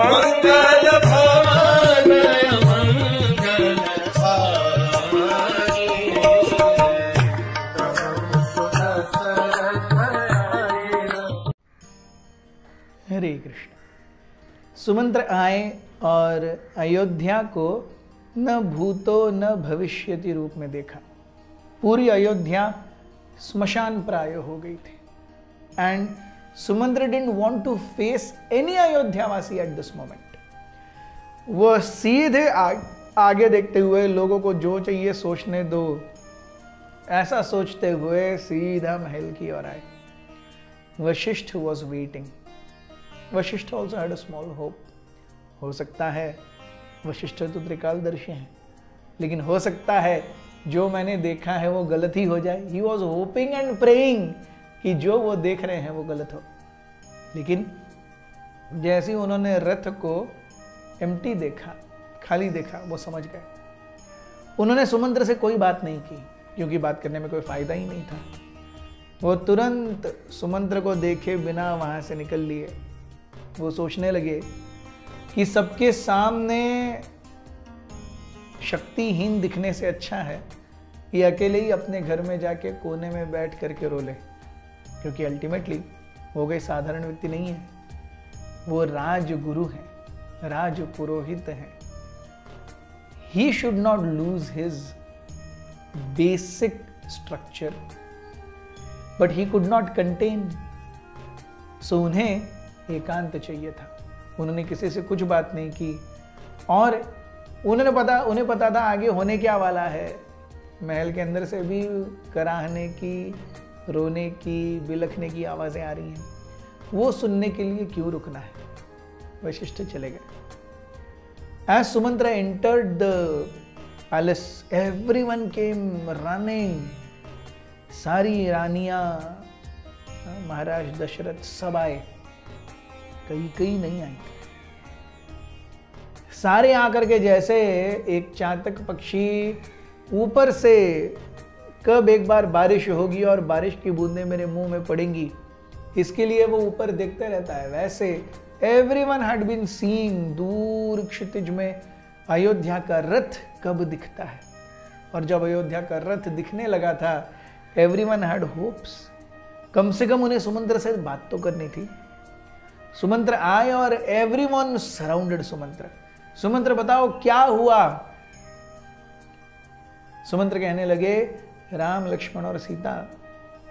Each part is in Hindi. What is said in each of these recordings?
मंगल भवन मंगल हरे कृष्ण। सुमंत्र आए और अयोध्या को न भूतो न भविष्यति रूप में देखा। पूरी अयोध्या स्मशान प्राय हो गई थी। And Sumantra didn't want to face any अयोध्यावासी एट दिस मोमेंट। वो सीधे आगे देखते हुए लोगों को जो चाहिए सोचने दो, ऐसा सोचते हुए सीधा महल की ओर आए। Vashishtha was waiting. Vashishtha also had a small hope. हो सकता है वशिष्ठ तो त्रिकालदर्शी हैं, लेकिन हो सकता है जो मैंने देखा है वो गलत ही हो जाए। He was hoping and praying कि जो वो देख रहे हैं वो गलत हो। लेकिन जैसे ही उन्होंने रथ को एम्प्टी देखा, खाली देखा, वो समझ गए। उन्होंने सुमंत्र से कोई बात नहीं की, क्योंकि बात करने में कोई फायदा ही नहीं था। वो तुरंत सुमंत्र को देखे बिना वहां से निकल लिए। वो सोचने लगे कि सबके सामने शक्तिहीन दिखने से अच्छा है कि अकेले ही अपने घर में जाके कोने में बैठ करके रो ले, क्योंकि अल्टीमेटली वो कोई साधारण व्यक्ति नहीं है। वो राजगुरु है, राज पुरोहित है। He should not lose his basic structure, but he could not contain. So उन्हें एकांत चाहिए था। उन्होंने किसी से कुछ बात नहीं की और उन्हें पता था आगे होने क्या वाला है। महल के अंदर से भी कराहने की, रोने की, बिलखने की आवाजें आ रही हैं। वो सुनने के लिए क्यों रुकना है। वशिष्ठ चले गए। As Sumantra entered the palace, everyone came running. सारी रानियां, महाराज दशरथ सब आए, कई नहीं आई। सारे आकर के जैसे एक चातक पक्षी ऊपर से कब एक बार बारिश होगी और बारिश की बूंदें मेरे मुंह में पड़ेंगी, इसके लिए वो ऊपर देखते रहता है, वैसे एवरीवन हैड बीन सीइंग दूर क्षितिज में अयोध्या का रथ कब दिखता है। और जब अयोध्या का रथ दिखने लगा था, एवरीवन हैड होप्स। कम से कम उन्हें सुमंत्र से बात तो करनी थी। सुमंत्र आए और एवरीवन सराउंडेड सुमंत्र। सुमंत्र बताओ क्या हुआ। सुमंत्र कहने लगे, राम, लक्ष्मण और सीता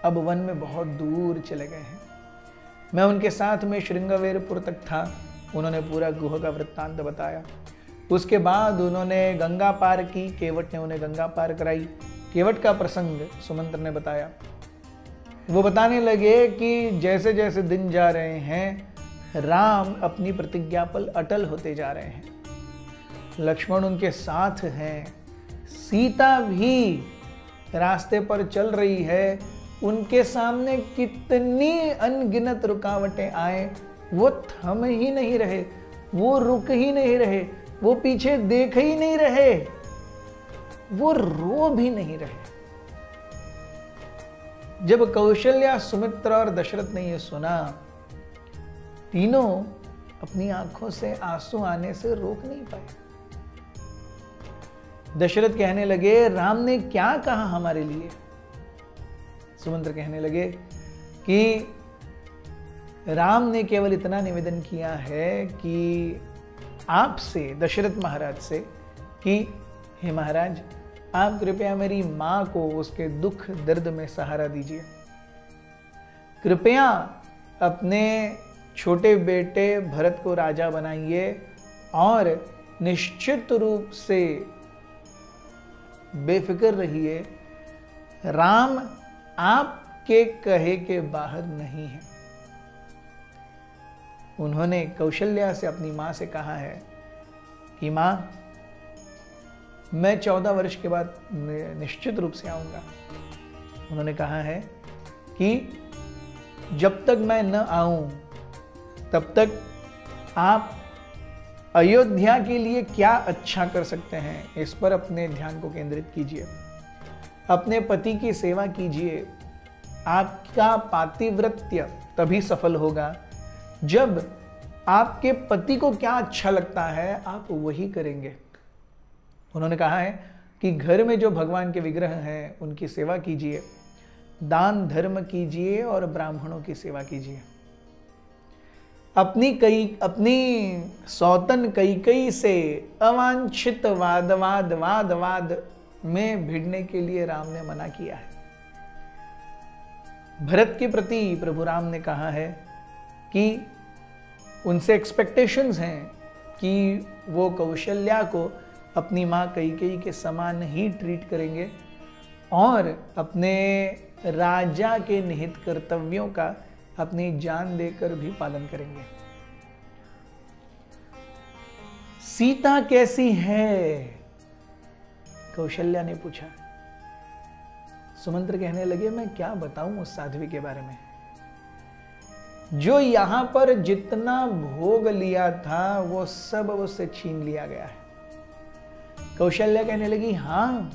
अब वन में बहुत दूर चले गए हैं। मैं उनके साथ में श्रृंगवेरपुर तक था। उन्होंने पूरा गुह का वृत्तांत बताया। उसके बाद उन्होंने गंगा पार की, केवट ने उन्हें गंगा पार कराई। केवट का प्रसंग सुमंत्र ने बताया। वो बताने लगे कि जैसे जैसे दिन जा रहे हैं, राम अपनी प्रतिज्ञा पर अटल होते जा रहे हैं। लक्ष्मण उनके साथ हैं, सीता भी रास्ते पर चल रही है। उनके सामने कितनी अनगिनत रुकावटें आए, वो थम ही नहीं रहे, वो रुक ही नहीं रहे, वो पीछे देख ही नहीं रहे, वो रो भी नहीं रहे। जब कौशल्या, सुमित्रा और दशरथ ने यह सुना, तीनों अपनी आंखों से आंसू आने से रोक नहीं पाए। दशरथ कहने लगे, राम ने क्या कहा हमारे लिए। सुमंत्र कहने लगे कि राम ने केवल इतना निवेदन किया है कि आपसे, दशरथ महाराज से, कि हे महाराज, आप कृपया मेरी मां को उसके दुख दर्द में सहारा दीजिए। कृपया अपने छोटे बेटे भरत को राजा बनाइए और निश्चित रूप से बेफिक्र रहिए, राम आपके कहे के बाहर नहीं है। उन्होंने कौशल्या से, अपनी मां से कहा है कि मां, मैं 14 वर्ष के बाद निश्चित रूप से आऊंगा। उन्होंने कहा है कि जब तक मैं न आऊं तब तक आप अयोध्या के लिए क्या अच्छा कर सकते हैं, इस पर अपने ध्यान को केंद्रित कीजिए। अपने पति की सेवा कीजिए। आपका पातिव्रत्य तभी सफल होगा जब आपके पति को क्या अच्छा लगता है आप वही करेंगे। उन्होंने कहा है कि घर में जो भगवान के विग्रह हैं उनकी सेवा कीजिए, दान धर्म कीजिए और ब्राह्मणों की सेवा कीजिए। अपनी सौतन कैकई से अवांछित वाद में भिड़ने के लिए राम ने मना किया है। भरत के प्रति प्रभु राम ने कहा है कि उनसे एक्सपेक्टेशंस हैं कि वो कौशल्या को अपनी माँ कैकेयी के समान ही ट्रीट करेंगे और अपने राजा के निहित कर्तव्यों का अपनी जान देकर भी पालन करेंगे। सीता कैसी है? कौशल्या ने पूछा। सुमंत्र कहने लगे, मैं क्या बताऊं उस साध्वी के बारे में, जो यहां पर जितना भोग लिया था वो सब उससे छीन लिया गया है। कौशल्या कहने लगी, हां,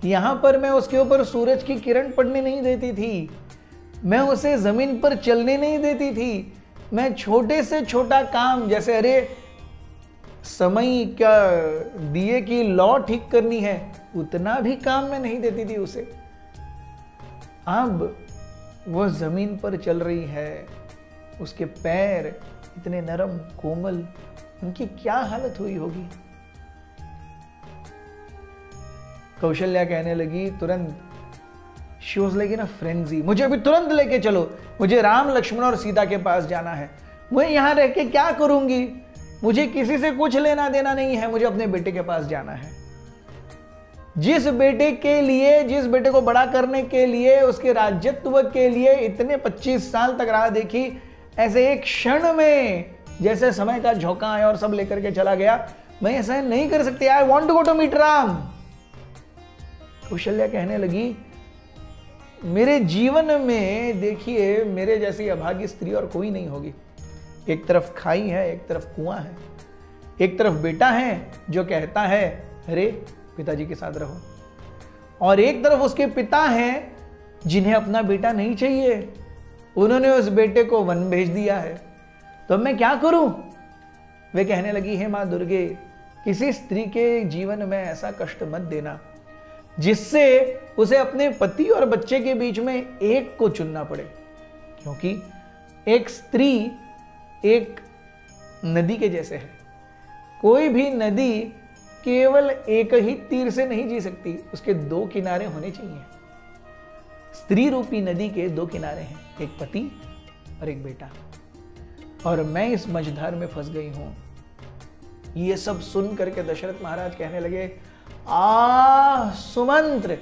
यहां पर मैं उसके ऊपर सूरज की किरण पड़ने नहीं देती थी, मैं उसे जमीन पर चलने नहीं देती थी, मैं छोटे से छोटा काम जैसे अरे समय क्या दिए की लौ ठीक करनी है उतना भी काम मैं नहीं देती थी उसे। अब वो जमीन पर चल रही है, उसके पैर इतने नरम कोमल, उनकी क्या हालत हुई होगी। कौशल्या कहने लगी तुरंत, she was like in a frenzy, मुझे अभी तुरंत लेके चलो, मुझे राम लक्ष्मण और सीता के पास जाना है, मैं यहां रह के क्या करूंगी, मुझे किसी से कुछ लेना देना नहीं है, मुझे अपने बेटे के पास जाना है। जिस बेटे को बड़ा करने के लिए, उसके राज्यत्व के लिए इतने 25 साल तक राह देखी, ऐसे एक क्षण में जैसे समय का झोंका आया और सब लेकर के चला गया, मैं ऐसा नहीं कर सकती। I want to go to meet Ram. Kaushalya कहने लगी, मेरे जीवन में देखिए मेरे जैसी अभागी स्त्री और कोई नहीं होगी। एक तरफ खाई है, एक तरफ कुआं है, एक तरफ बेटा है जो कहता है अरे पिताजी के साथ रहो, और एक तरफ उसके पिता हैं जिन्हें अपना बेटा नहीं चाहिए, उन्होंने उस बेटे को वन भेज दिया है, तो मैं क्या करूं। वे कहने लगी, हे मां दुर्गे, किसी स्त्री के जीवन में ऐसा कष्ट मत देना जिससे उसे अपने पति और बच्चे के बीच में एक को चुनना पड़े, क्योंकि एक स्त्री एक नदी के जैसे है। कोई भी नदी केवल एक ही तीर से नहीं जी सकती, उसके दो किनारे होने चाहिए। स्त्री रूपी नदी के दो किनारे हैं, एक पति और एक बेटा, और मैं इस मझधार में फंस गई हूं। ये सब सुन करके दशरथ महाराज कहने लगे, सुमंत्र,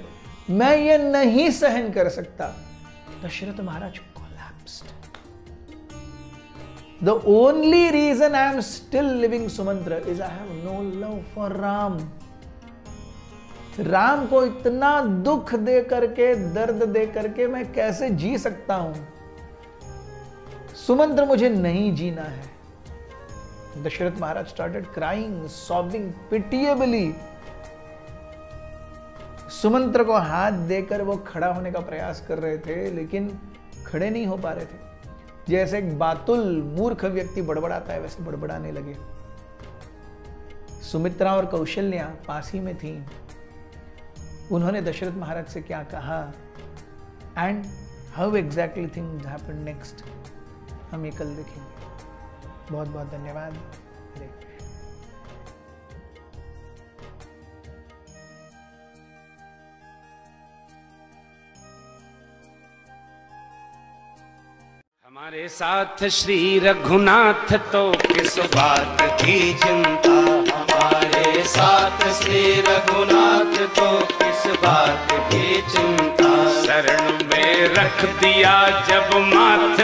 मैं ये नहीं सहन कर सकता। दशरथ महाराज collapsed. The only reason I am still living, Sumantra, is I have no love for Ram. Ram को इतना दुख दे करके, दर्द दे करके मैं कैसे जी सकता हूं। सुमंत्र, मुझे नहीं जीना है। दशरथ महाराज started crying, sobbing pitiably. Sumantra को हाथ देकर वो खड़ा होने का प्रयास कर रहे थे, लेकिन खड़े नहीं हो पा रहे थे। जैसे एक बातुल मूर्ख व्यक्ति बड़बड़ाता है वैसे बड़बड़ाने लगे। सुमित्रा और कौशल्या पास ही में थीं। उन्होंने दशरथ महाराज से क्या कहा and how exactly things happened next, हम ये कल देखेंगे। बहुत बहुत धन्यवाद। हमारे साथ श्री रघुनाथ तो किस बात की चिंता, हमारे साथ श्री रघुनाथ तो किस बात की चिंता। शरण में रख दिया जब माथ